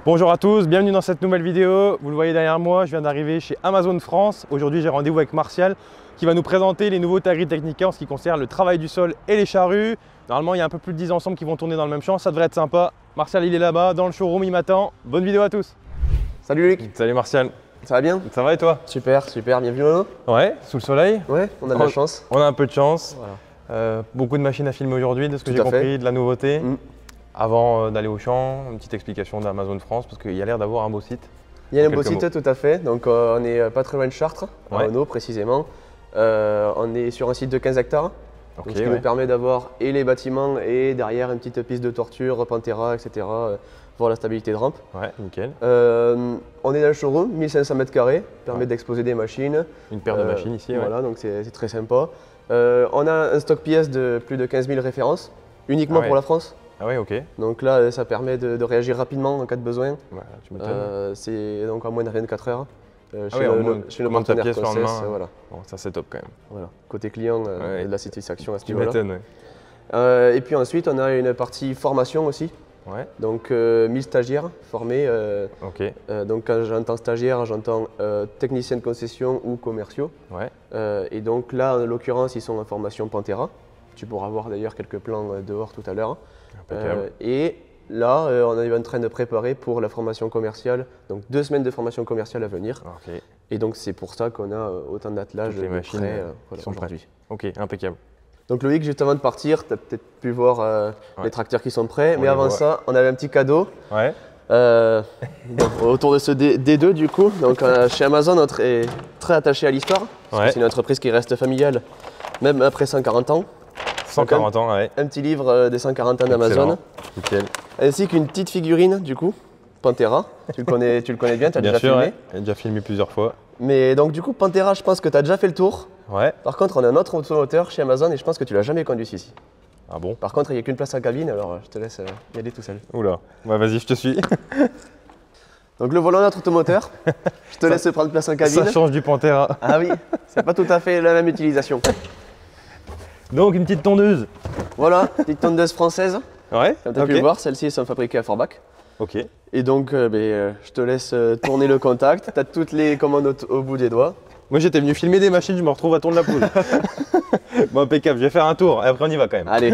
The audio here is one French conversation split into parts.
Bonjour à tous, bienvenue dans cette nouvelle vidéo. Vous le voyez derrière moi, je viens d'arriver chez Amazon France. Aujourd'hui, j'ai rendez-vous avec Martial qui va nous présenter les nouveautés Agritechnica en ce qui concerne le travail du sol et les charrues. Normalement, il y a un peu plus de 10 ensembles qui vont tourner dans le même champ, ça devrait être sympa. Martial, il est là-bas, dans le showroom, il m'attend. Bonne vidéo à tous. Salut Luc. Salut Martial. Ça va bien? Ça va et toi? Super, super, bienvenue à nous. Ouais, sous le soleil. Ouais, on a de la chance. On a un peu de chance. Voilà. Beaucoup de machines à filmer aujourd'hui, de ce que Tout j'ai à fait. compris, de la nouveauté. Mm. Avant d'aller au champ, une petite explication d'Amazon France parce qu'il y a l'air d'avoir un beau site. Il y a un beau Quelques site, tout à fait. Donc on est pas très loin de Chartres, à Ouais. Renault précisément. On est sur un site de 15 hectares. Ok, Donc, ce qui ouais. nous permet d'avoir et les bâtiments et derrière une petite piste de torture, Pantera, etc. Pour la stabilité de rampe. Ouais, nickel. On est dans le showroom, 1500 m², permet Ouais. d'exposer des machines. Une paire de machines ici. Ouais. Voilà, donc c'est très sympa. On a un stock pièces de plus de 15 000 références, uniquement Ah ouais. pour la France. Ah ouais, ok. Donc là, ça permet de réagir rapidement en cas de besoin. Voilà, tu m'étonnes. C'est donc en moins de 24 heures. Ah ouais, en moins, chez nos commande ta partenaires pièce le Process, lendemain. voilà. Bon, ça c'est top quand même. Voilà. Côté client, Ouais. de la satisfaction à ce Tu niveau-là. m'étonnes, ouais. Et puis ensuite, on a une partie formation aussi. Ouais, Donc 1000 stagiaires formés. ok. Donc quand j'entends stagiaire, j'entends technicien de concession ou commerciaux. Ouais, Et donc là, en l'occurrence, ils sont en formation Pantera. Tu pourras voir d'ailleurs quelques plans dehors tout à l'heure. impeccable. Et là, on est en train de préparer pour la formation commerciale. Donc 2 semaines de formation commerciale à venir. Ok, Et donc c'est pour ça qu'on a autant d'attelages toutes les de machines prêts, qui sont prêtes. aujourd'hui. Ok, impeccable. Donc Loïc, juste avant de partir, tu as peut-être pu voir Ouais. les tracteurs qui sont prêts. On Mais les avant voit. ça, on avait un petit cadeau. Ouais, Donc, autour de ce D2 du coup. Donc chez Amazon, on est très attaché à l'histoire. Parce Ouais. que c'est une entreprise qui reste familiale, même après 140 ans. 140 ans, ouais. Un petit livre des 140 ans d'Amazon. Excellent. Nickel. Ainsi qu'une petite figurine du coup, Pantera. Tu le connais bien, tu as Bien déjà sûr, filmé. ouais. J'ai déjà filmé plusieurs fois. Mais donc du coup, Pantera, je pense que tu as déjà fait le tour. Ouais. Par contre, on a un autre automoteur chez Amazon et je pense que tu l'as jamais conduit ici. Ah bon? Par contre, il n'y a qu'une place en cabine, alors je te laisse y aller tout seul. Oula. Ouais, vas-y, je te suis. Donc le volant de notre automoteur, je te laisse prendre place en cabine. Ça change du Pantera. Ah oui, c'est pas tout à fait la même utilisation. Donc, une petite tondeuse. Voilà, petite tondeuse française. Ouais, Comme tu as pu le voir, celles-ci sont fabriquées à Forbach. Ok. Et donc, je te laisse tourner le contact. Tu as toutes les commandes au bout des doigts. Moi, j'étais venu filmer des machines, je me retrouve à tourner la poule. Bon, impeccable, je vais faire un tour et après on y va quand même. Allez.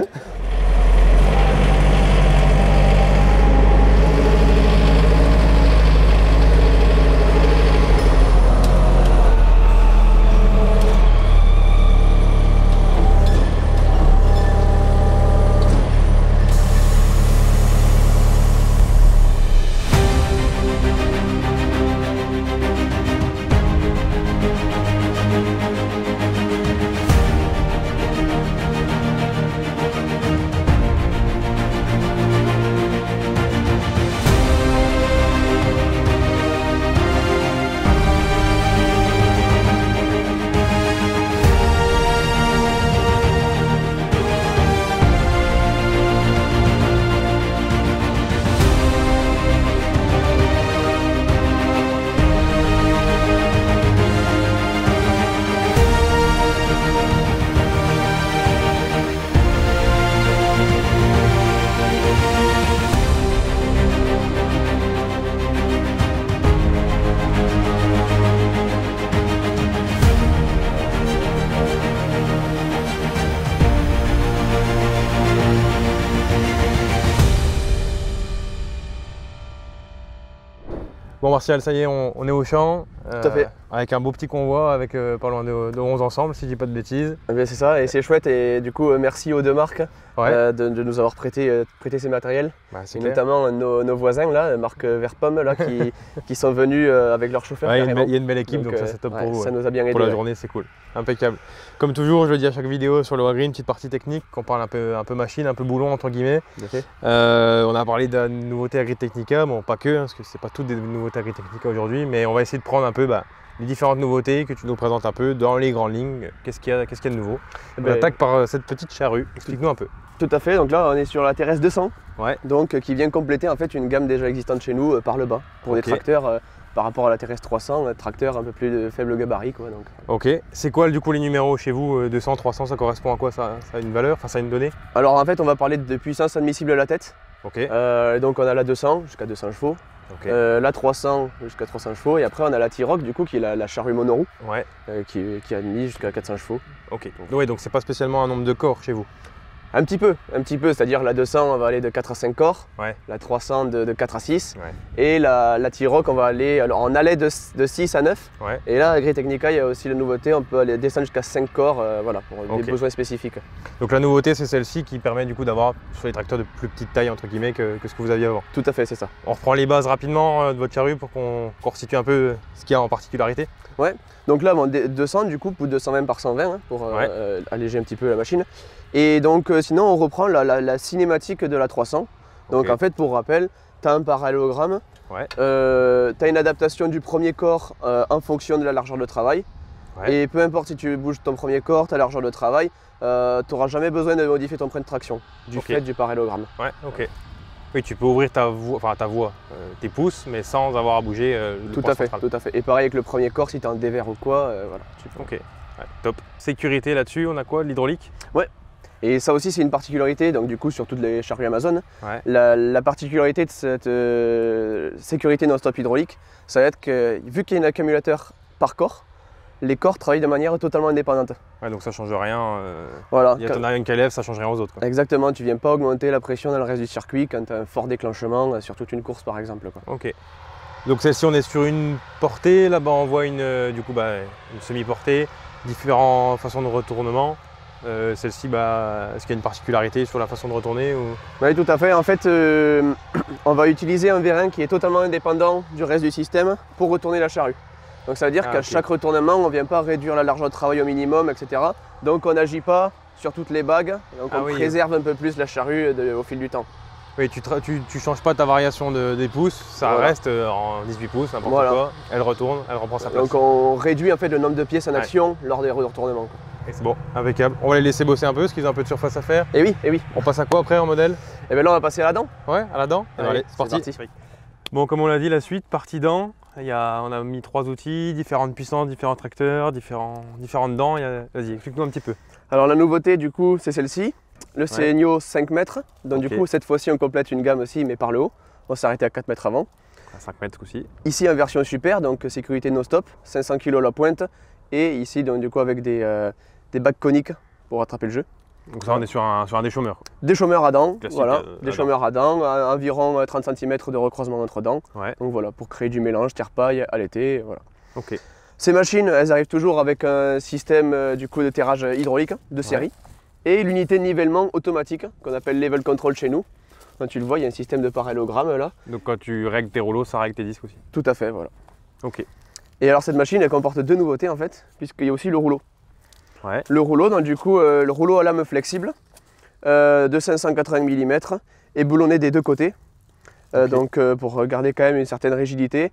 Bon, Martial, ça y est, on est au champ. Tout à fait. Avec un beau petit convoi, avec pas loin de 11 ensemble, si je dis pas de bêtises. Eh bien, c'est ça, et c'est chouette. Et du coup, merci aux deux marques Ouais. de nous avoir prêté ces matériels. Bah, c'est Et clair. notamment nos voisins, là, marque Verpomme, là, qui sont venus avec leurs chauffeurs. Ouais, il carrément. y a une belle équipe, donc ça c'est top ouais, pour vous. Ça ouais. nous a bien aidé. Pour la ouais. journée, c'est cool. Impeccable. Comme toujours, je le dis à chaque vidéo sur le Wagreen, une petite partie technique, qu'on parle un peu machine, un peu boulon entre guillemets. Ok. On a parlé de la nouveauté Agritechnica, bon pas que, hein, parce que c'est pas toutes des nouveautés Agritechnica aujourd'hui, mais on va essayer de prendre un peu les différentes nouveautés que tu nous présentes un peu dans les grandes lignes. Qu'est-ce qu'il y a de nouveau? On Ben, attaque par cette petite charrue. Explique-nous un peu. Tout à fait, donc là on est sur la TRS 200, Ouais. donc qui vient compléter en fait une gamme déjà existante chez nous par le bas, pour Ok. des tracteurs par rapport à la TRS 300, un tracteur un peu plus de faible gabarit quoi. Donc. Ok. C'est quoi du coup les numéros chez vous? 200, 300, ça correspond à quoi? Ça a une valeur? Enfin, ça a une donnée? Alors en fait on va parler de puissance admissible à la tête, Ok. Donc on a la 200 jusqu'à 200 chevaux, Ok. la 300 jusqu'à 300 chevaux, et après on a la T-Roc du coup qui est la charrue monoroue Ouais. qui a mis jusqu'à 400 chevaux. Ok. Ouais, donc c'est pas spécialement un nombre de corps chez vous. Un petit peu, c'est-à-dire la 200 on va aller de 4 à 5 corps, Ouais. la 300 de 4 à 6, Ouais. et la T-Roc on va aller alors, en allée de 6 à 9, Ouais. et là à Grey Technica il y a aussi la nouveauté, on peut aller descendre jusqu'à 5 corps voilà, pour Ok. des besoins spécifiques. Donc la nouveauté, c'est celle-ci qui permet du coup d'avoir sur les tracteurs de plus petite taille entre guillemets que ce que vous aviez avant. Tout à fait, c'est ça. On reprend les bases rapidement de votre charrue pour qu'on resitue un peu ce qu'il y a en particularité. Ouais. Donc là, bon, 200 du coup, pour 220 par 120 hein, pour alléger un petit peu la machine. Et donc sinon, on reprend la cinématique de la 300. Donc Ok. en fait, pour rappel, tu as un parallélogramme, Ouais. tu as une adaptation du premier corps en fonction de la largeur de travail. Ouais. Et peu importe si tu bouges ton premier corps, ta largeur de travail, tu n'auras jamais besoin de modifier ton frein de traction du Ok. fait du parallélogramme. Ouais, ok. Oui, tu peux ouvrir ta voie, tes pouces, mais sans avoir à bouger le Tout point à fait, central. tout à fait. Et pareil avec le premier corps, si tu as un dévers ou quoi, voilà. Tu peux. Ok, ouais, top. Sécurité là-dessus, on a quoi? De l'hydraulique? Et ça aussi c'est une particularité, donc du coup sur toutes les charrues Amazon, Ouais. la particularité de cette sécurité non-stop hydraulique, ça va être que vu qu'il y a un accumulateur par corps, les corps travaillent de manière totalement indépendante. Ouais, donc ça change rien. Voilà. Il y en a une qui lève, ça change rien aux autres, quoi. Exactement, tu viens pas augmenter la pression dans le reste du circuit quand tu as un fort déclenchement sur toute une course par exemple, quoi. Ok. Donc celle-ci, on est sur une portée. Là-bas, on voit une semi-portée, différentes façons de retournement. Celle-ci, est-ce qu'il y a une particularité sur la façon de retourner ou... Oui, tout à fait. En fait, on va utiliser un vérin qui est totalement indépendant du reste du système pour retourner la charrue. Donc ça veut dire qu'à ok. chaque retournement, on ne vient pas réduire la largeur de travail au minimum, etc. Donc on n'agit pas sur toutes les bagues, donc on oui. préserve un peu plus la charrue au fil du temps. Oui, tu changes pas ta variation des pouces, ça Voilà. reste en 18 pouces, n'importe Voilà. quoi. Elle retourne, elle reprend sa place. Donc on réduit en fait le nombre de pièces en Ouais. action lors des retournements. Et c'est bon, impeccable. On va les laisser bosser un peu, parce qu'ils ont un peu de surface à faire. Et oui. On passe à quoi après en modèle? Et bien là on va passer à la dent. Ouais, à la dent. Allez, C'est parti. c'est parti. Bon, comme on l'a dit, la suite, partie dent. On a mis 3 outils, différentes puissances, différents tracteurs, différentes dents. Vas-y, explique-nous un petit peu. Alors la nouveauté du coup c'est celle-ci, le Selenio 5 mètres. Donc Ok. du coup cette fois-ci on complète une gamme aussi mais par le haut. On s'est arrêté à 4 mètres avant. À 5 mètres aussi. Ici en version super, donc sécurité non-stop, 500 kg la pointe. Et ici donc du coup avec des bacs coniques pour rattraper le jeu. Donc ça, on est sur un déchômeur, quoi. Des chômeurs à dents, Classique, voilà, à des dents. chômeurs à dents, environ 30 cm de recroisement entre dents. Ouais, Donc voilà, pour créer du mélange terre-paille à l'été, voilà. ok. Ces machines, elles arrivent toujours avec un système du coup de terrage hydraulique de série et l'unité de nivellement automatique qu'on appelle level control chez nous. Quand tu le vois, il y a un système de parallélogramme là. Donc quand tu règles tes rouleaux, ça règle tes disques aussi. Tout à fait, voilà. Ok. Et alors cette machine, elle comporte deux nouveautés en fait, puisqu'il y a aussi le rouleau. Ouais. Le rouleau, donc du coup, le rouleau à lame flexible de 580 mm et boulonné des deux côtés, Ok. donc pour garder quand même une certaine rigidité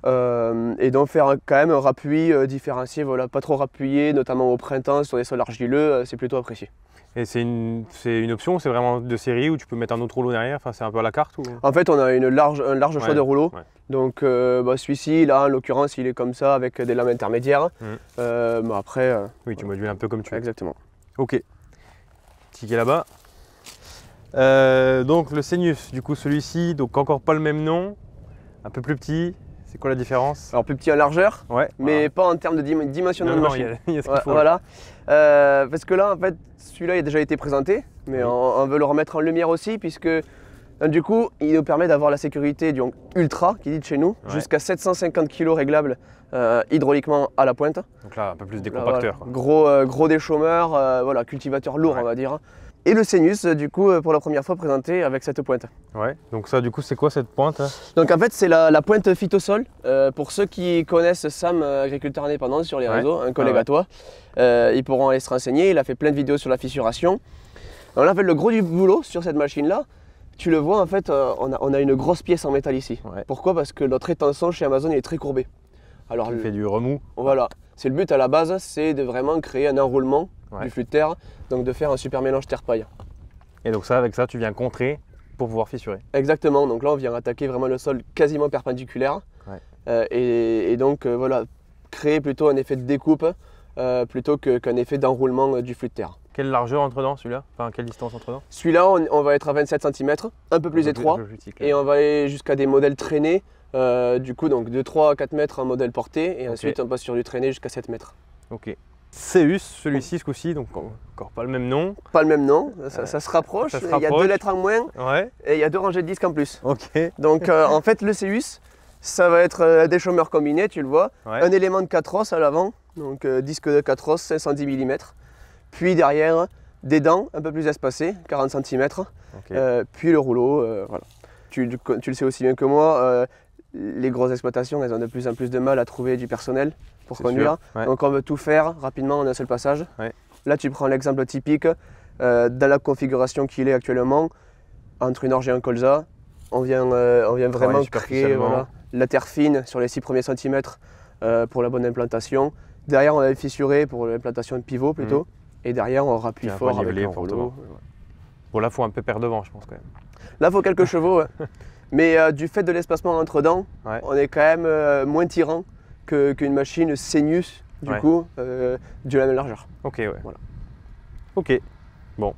et donc faire quand même un rappui différencié, voilà, pas trop rappuyé, notamment au printemps sur des sols argileux, c'est plutôt apprécié. Et c'est une option, c'est vraiment de série où tu peux mettre un autre rouleau derrière, enfin c'est un peu à la carte ou... En fait, on a un large choix Ouais, de rouleaux. ouais. Donc celui-ci, là, en l'occurrence, il est comme ça avec des lames intermédiaires. Mais après, Oui, tu modules un peu comme tu veux. exactement. Ok. Ticket là-bas. Donc le Senius, du coup celui-ci, donc encore pas le même nom, un peu plus petit. C'est quoi la différence? Alors plus petit en largeur, Ouais. mais pas en termes de dimensionnement de non, machine. il y a ce qu'il Ouais, faut. voilà. Parce que là, en fait, celui-là il a déjà été présenté, mais Oui. on veut le remettre en lumière aussi, puisque du coup, il nous permet d'avoir la sécurité du ultra, qui dit de chez nous, Ouais. jusqu'à 750 kg réglables hydrauliquement à la pointe. Donc là, un peu plus des Là, compacteurs. voilà. Gros déchômeur, voilà, cultivateur lourd, Ouais. on va dire. Et le Senius, du coup, pour la première fois présenté avec cette pointe. Ouais. Donc ça, du coup, c'est quoi cette pointe hein? Donc en fait, c'est la pointe phytosol. Pour ceux qui connaissent Sam, agriculteur indépendant sur les Ouais. réseaux, un collègue ouais. à toi, ils pourront aller se renseigner. Il a fait plein de vidéos sur la fissuration. Alors là, en fait, le gros du boulot sur cette machine-là, tu le vois, en fait, on a une grosse pièce en métal ici. Ouais. Pourquoi? Parce que notre étançon chez Amazon il est très courbé. Alors Tu fais du remous. voilà, c'est le but à la base, c'est de vraiment créer un enroulement Ouais. du flux de terre, donc de faire un super mélange terre-paille. Et donc ça, avec ça, tu viens contrer pour pouvoir fissurer. Exactement, donc là on vient attaquer vraiment le sol quasiment perpendiculaire. Ouais. Et donc voilà, créer plutôt un effet de découpe plutôt qu'un effet d'enroulement du flux de terre. Quelle largeur entre dents celui-là? Enfin, quelle distance entre dents? Celui-là, on va être à 27 cm, un peu plus étroit. Et on va aller jusqu'à des modèles traînés, du coup, donc de 3 à 4 mètres en modèle porté. Et ensuite, on passe sur du traîné jusqu'à 7 mètres. Ok. Céus, celui-ci, ce coup-ci, donc encore pas le même nom. Pas le même nom, ça se rapproche. Il y a 2 lettres en moins et il y a 2 rangées de disques en plus. Ok. Donc en fait, le Céus, ça va être des chômeurs combinés, tu le vois. Un élément de 4 os à l'avant, donc disque de 4 os, 510 mm. Puis derrière, des dents un peu plus espacées, 40 cm. Puis le rouleau, voilà. Tu le sais aussi bien que moi, les grosses exploitations, elles ont de plus en plus de mal à trouver du personnel pour conduire. Donc on veut tout faire rapidement en un seul passage. Là tu prends l'exemple typique, dans la configuration qu'il est actuellement, entre une orge et un colza, on vient vraiment créer la terre fine sur les 6 premiers centimètres pour la bonne implantation. Derrière on a fissuré pour l'implantation de pivot plutôt. Et derrière on rappuie fort avec un rouleau. Bon là il faut un peu paire devant je pense quand même. Là il faut quelques chevaux. Mais du fait de l'espacement entre dents, on est quand même moins tirant qu'une machine Céus, du coup, de la même largeur. Ok, voilà. Ok, bon,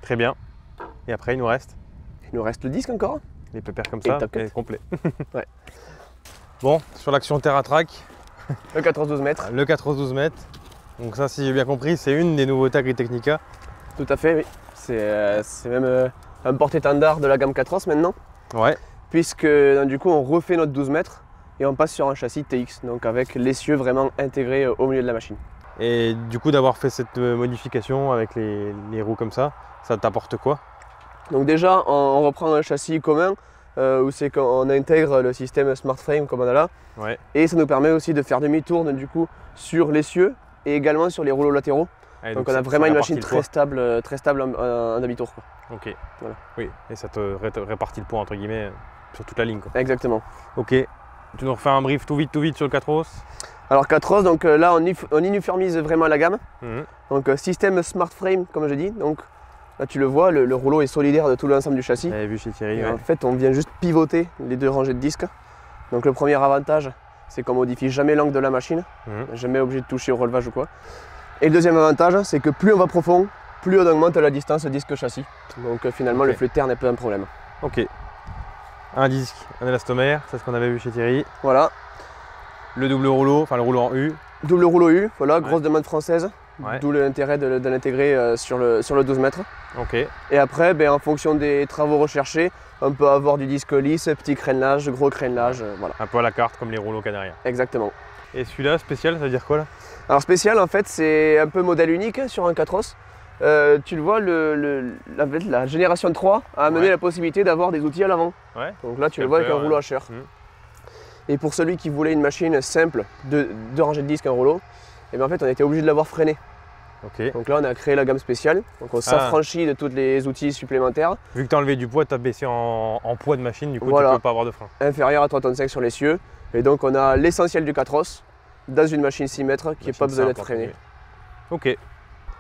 très bien. Et après, il nous reste le disque encore. Les pépères comme ça, et complet. Bon, sur l'action TerraTrack. Le 14-12 mètres. Le 14-12 mètres. Donc ça, si j'ai bien compris, c'est une des nouveautés Agritechnica. Tout à fait, oui. C'est même un porte-étendard de la gamme 4os maintenant. Puisque du coup, on refait notre 12 mètres. Et on passe sur un châssis TX, donc avec l'essieu vraiment intégré au milieu de la machine. Et du coup d'avoir fait cette modification avec les roues comme ça t'apporte quoi? Donc déjà, on reprend un châssis commun, où c'est qu'on intègre le système SmartFrame comme on a là. Et ça nous permet aussi de faire demi-tour du coup sur l'essieu et également sur les rouleaux latéraux. Donc on a vraiment une machine très stable en demi-tour. Ok, voilà. Oui, et ça te répartit le poids entre guillemets sur toute la ligne. Exactement. Ok. Tu nous refais un brief tout vite sur le 4os. Alors 4os, donc là on uniformise vraiment la gamme. Donc système SmartFrame comme je dis. Donc là tu le vois, le rouleau est solidaire de tout l'ensemble du châssis. J'avais vu chez Thierry. En fait on vient juste pivoter les 2 rangées de disques. Donc le premier avantage, c'est qu'on modifie jamais l'angle de la machine. Jamais obligé de toucher au relevage ou quoi. Et le deuxième avantage, c'est que plus on va profond, plus on augmente la distance disque-châssis. Donc finalement le flux de terre n'est pas un problème. Ok. Un disque, un élastomère, c'est ce qu'on avait vu chez Thierry. Voilà. Le double rouleau, enfin le rouleau en U. Double rouleau U, voilà, grosse demande française. D'où l'intérêt de l'intégrer sur le 12 mètres. Ok. Et après, en fonction des travaux recherchés, on peut avoir du disque lisse, petit crénelage, gros crénelage, voilà. Un peu à la carte comme les rouleaux canariens. Exactement. Et celui-là, spécial, ça veut dire quoi là? Alors spécial, en fait, c'est un peu modèle unique sur un 4os. Tu le vois, la génération 3 a amené la possibilité d'avoir des outils à l'avant. Donc là, tu le vois avec un rouleau hacheur. Et pour celui qui voulait une machine simple, 2 rangées de disques, un rouleau, et bien en fait, on était obligé de l'avoir freiné. Donc là, on a créé la gamme spéciale. Donc on s'affranchit de tous les outils supplémentaires. Vu que tu as enlevé du poids, tu as baissé en poids de machine, du coup, tu ne peux pas avoir de frein. Inférieur à 3,5 tonnes sur l'essieu. Et donc, on a l'essentiel du 4os dans une machine 6 mètres qui n'a pas besoin d'être freinée. Ok.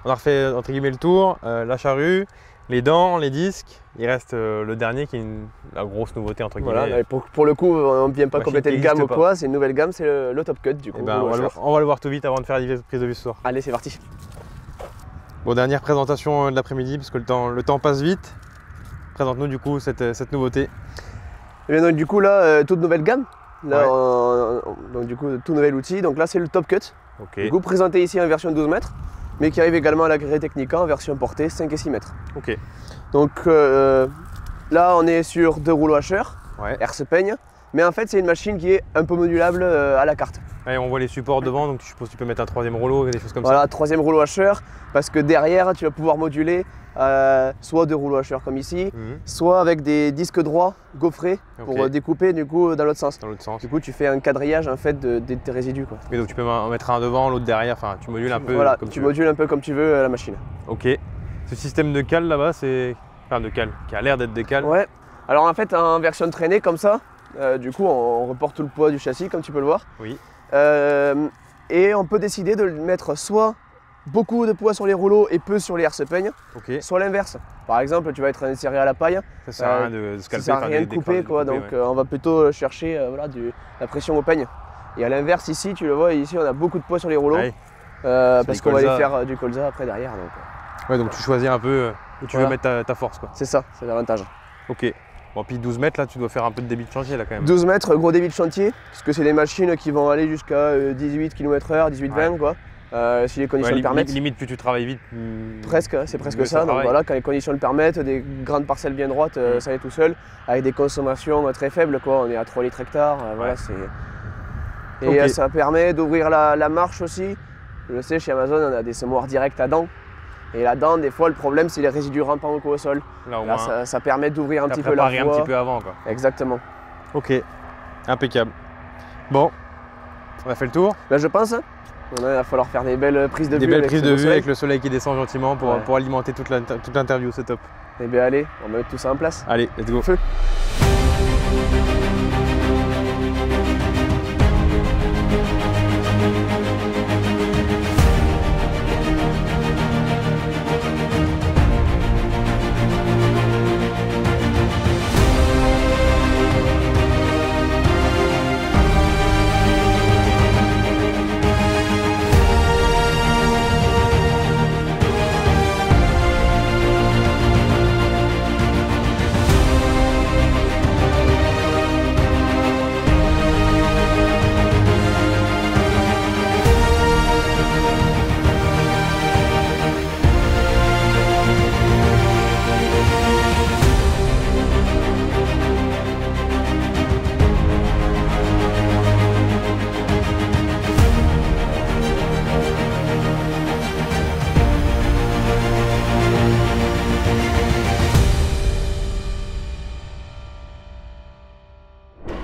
On a refait entre guillemets le tour, la charrue, les dents, les disques. Il reste le dernier qui est la grosse nouveauté entre guillemets. Voilà, pour le coup, on ne vient pas compléter une gamme ou quoi, c'est une nouvelle gamme, c'est le Top Cut du coup. On va le voir tout vite avant de faire la prise de vue ce soir. Allez, c'est parti. Bon, dernière présentation de l'après-midi parce que le temps passe vite. Présente-nous du coup cette nouveauté. Et bien donc du coup là, toute nouvelle gamme. Là, donc du coup, tout nouvel outil. Donc là, c'est le Top Cut. Du coup, présenté ici en version 12 mètres, mais qui arrive également à l'Agritechnica en version portée 5 et 6 mètres. Donc là, on est sur 2 rouleaux hacheurs, RC peigne, mais en fait, c'est une machine qui est un peu modulable à la carte. On voit les supports devant, donc je suppose que tu peux mettre un 3e rouleau et des choses comme ça. Voilà, 3e rouleau hacheur, parce que derrière, tu vas pouvoir moduler soit 2 rouleaux hacheurs comme ici, soit avec des disques droits gaufrés pour découper du coup dans l'autre sens. Du coup, tu fais un quadrillage en fait de tes résidus. Et donc tu peux en mettre un devant, l'autre derrière, enfin tu modules un peu comme tu modules un peu comme tu veux la machine. Ok. Ce système de cale là-bas, c'est... Enfin de cale, qui a l'air d'être des cales. Ouais. Alors en fait, en version traînée comme ça, du coup on reporte tout le poids du châssis comme tu peux le voir. Et on peut décider de mettre soit beaucoup de poids sur les rouleaux et peu sur les herse peignes, soit l'inverse. Par exemple, tu vas être inséré à la paille, ça sert à rien de scalper, ça sert à rien de couper, donc on va plutôt chercher la pression au peigne. Et à l'inverse ici, tu le vois, ici on a beaucoup de poids sur les rouleaux, parce qu'on va aller faire du colza après derrière. Donc. Ouais, donc tu choisis un peu où tu veux mettre ta force, quoi. C'est ça, c'est l'avantage. Ok. Bon, puis 12 mètres, là, tu dois faire un peu de débit de chantier, là, quand même. 12 mètres, gros débit de chantier, parce que c'est des machines qui vont aller jusqu'à 18 km/h, 18-20, quoi. Si les conditions le permettent. Limite, plus tu travailles vite. Presque, c'est presque ça. Donc voilà, quand les conditions le permettent, des grandes parcelles bien droites, ça est tout seul, avec des consommations très faibles, quoi. On est à 3 litres hectare. Voilà, et ça permet d'ouvrir la marche aussi. Je sais, chez Amazon, on a des semoirs directs à dents. Et la dent, des fois, le problème, c'est les résidus rampants au sol. Là, ça permet d'ouvrir un petit peu la voie. Un petit peu avant, quoi. Exactement. Ok, impeccable. Bon, on a fait le tour. Là, je pense. Il va falloir faire des belles prises de vue. Des belles prises de vue avec le soleil qui descend gentiment pour alimenter toute l'interview, c'est top. Eh bien allez, on va mettre tout ça en place. Allez, let's go. Feu.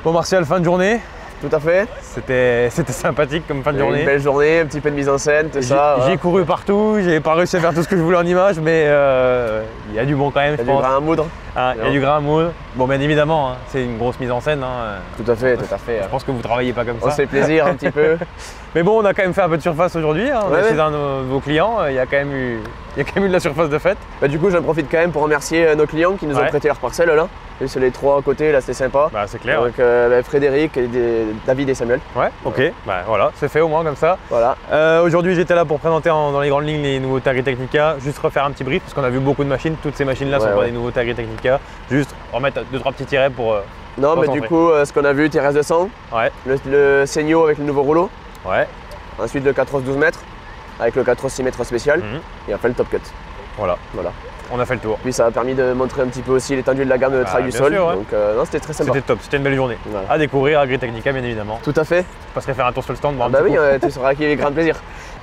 Bon Martial, fin de journée. Tout à fait. C'était sympathique comme fin de journée. Une belle journée, un petit peu de mise en scène, tout ça. J'ai couru partout, j'ai pas réussi à faire tout ce que je voulais en image, mais il y a du bon quand même, je pense. Il y a du grain à moudre. Il y a du grain à moudre. Bon, bien évidemment, hein, c'est une grosse mise en scène. Hein. Tout à fait, tout à fait. Je pense que vous travaillez pas comme ça. On se fait plaisir un petit peu. Mais bon, on a quand même fait un peu de surface aujourd'hui. Hein. On a chez un de vos clients, il y a quand même eu de la surface de fête. Bah, du coup, j'en profite quand même pour remercier nos clients qui nous ont prêté leur parcelle là. Et c'est les trois à côté, là, c'était sympa. Bah, c'est clair. Donc, Frédéric, David et Samuel. Ouais, ok. Bah, voilà, c'est fait au moins comme ça. Voilà. Aujourd'hui, j'étais là pour présenter dans les grandes lignes les nouveaux Tagri Technica. Juste refaire un petit brief parce qu'on a vu beaucoup de machines. Toutes ces machines-là sont pas des nouveaux Tagri Technica. Juste remettre 2-3 petits tirets pour. Non, mais du coup, ce qu'on a vu, TRS200. Ouais. Le Seigno avec le nouveau rouleau. Ouais. Ensuite, le 4 12 mètres avec le 4 6 mètres spécial. Et après, le top cut. Voilà. On a fait le tour. Puis ça a permis de montrer un petit peu aussi l'étendue de la gamme de travail du sol. Sûr, donc non, c'était très sympa. C'était top, c'était une belle journée. Voilà. À découvrir, Agri Technica bien évidemment. Tout à fait. Je passerai faire un tour sur le stand. Bah oui, tu seras acquis avec grand plaisir.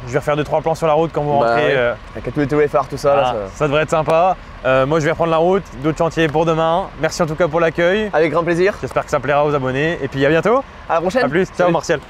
Je vais refaire 2-3 plans sur la route quand vous rentrez. Avec tous les phares, tout ça. Là, ça devrait être sympa. Moi je vais reprendre la route, d'autres chantiers pour demain. Merci en tout cas pour l'accueil. Avec grand plaisir. J'espère que ça plaira aux abonnés. Et puis à bientôt. À la prochaine. A plus, ciao Martial.